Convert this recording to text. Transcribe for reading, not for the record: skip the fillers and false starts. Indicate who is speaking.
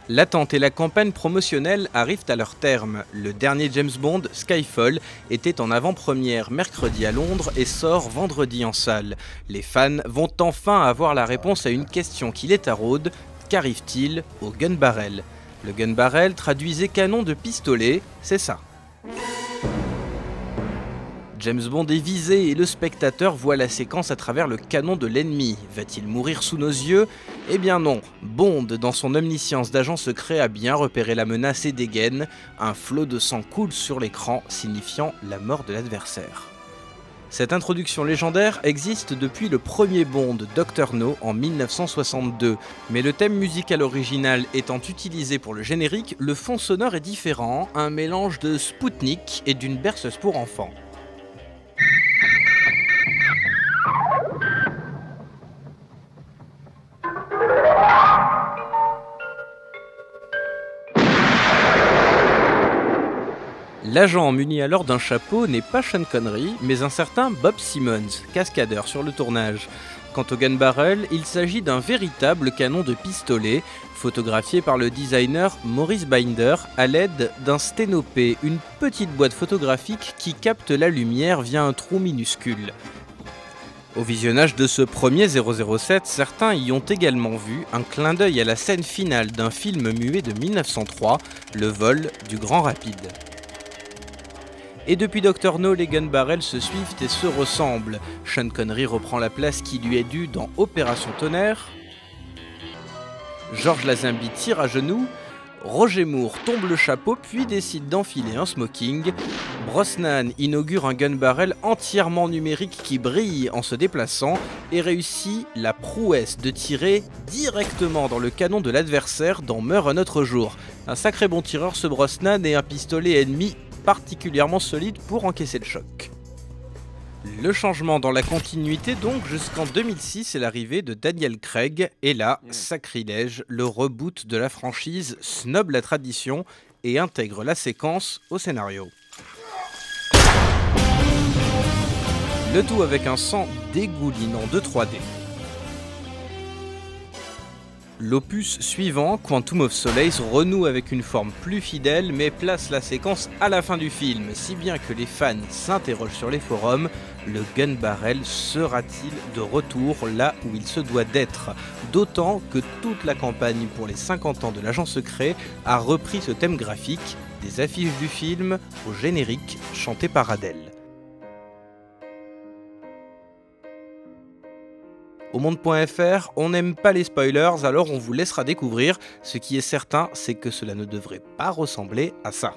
Speaker 1: L'attente et la campagne promotionnelle arrivent à leur terme. Le dernier James Bond, Skyfall, était en avant-première mercredi à Londres et sort vendredi en salle. Les fans vont enfin avoir la réponse à une question qui les taraude. Qu'arrive-t-il au gun barrel? Le gun barrel traduisait canon de pistolet, c'est ça. James Bond est visé et le spectateur voit la séquence à travers le canon de l'ennemi. Va-t-il mourir sous nos yeux? Eh bien non, Bond, dans son omniscience d'agent secret, a bien repéré la menace et dégaine. Un flot de sang coule sur l'écran, signifiant la mort de l'adversaire. Cette introduction légendaire existe depuis le premier Bond, Dr No, en 1962. Mais le thème musical original étant utilisé pour le générique, le fond sonore est différent, un mélange de Spoutnik et d'une berceuse pour enfants. L'agent muni alors d'un chapeau n'est pas Sean Connery, mais un certain Bob Simmons, cascadeur sur le tournage. Quant au gun barrel, il s'agit d'un véritable canon de pistolet, photographié par le designer Maurice Binder à l'aide d'un sténopé, une petite boîte photographique qui capte la lumière via un trou minuscule. Au visionnage de ce premier 007, certains y ont également vu un clin d'œil à la scène finale d'un film muet de 1903, Le vol du Grand Rapide. Et depuis Dr No, les gun barrels se suivent et se ressemblent. Sean Connery reprend la place qui lui est due dans Opération Tonnerre. Georges Lazenby tire à genoux. Roger Moore tombe le chapeau puis décide d'enfiler un smoking. Brosnan inaugure un gun barrel entièrement numérique qui brille en se déplaçant et réussit la prouesse de tirer directement dans le canon de l'adversaire dans Meurt un autre jour. Un sacré bon tireur ce Brosnan et un pistolet ennemi particulièrement solide pour encaisser le choc. Le changement dans la continuité donc jusqu'en 2006 et l'arrivée de Daniel Craig, et là, sacrilège, le reboot de la franchise snob la tradition et intègre la séquence au scénario. Le tout avec un sang dégoulinant de 3D. L'opus suivant, Quantum of Solace, renoue avec une forme plus fidèle mais place la séquence à la fin du film, si bien que les fans s'interrogent sur les forums, le gun barrel sera-t-il de retour là où il se doit d'être? D'autant que toute la campagne pour les 50 ans de l'agent secret a repris ce thème graphique, des affiches du film au générique chanté par Adele. Au Monde.fr, on n'aime pas les spoilers, alors on vous laissera découvrir. Ce qui est certain, c'est que cela ne devrait pas ressembler à ça.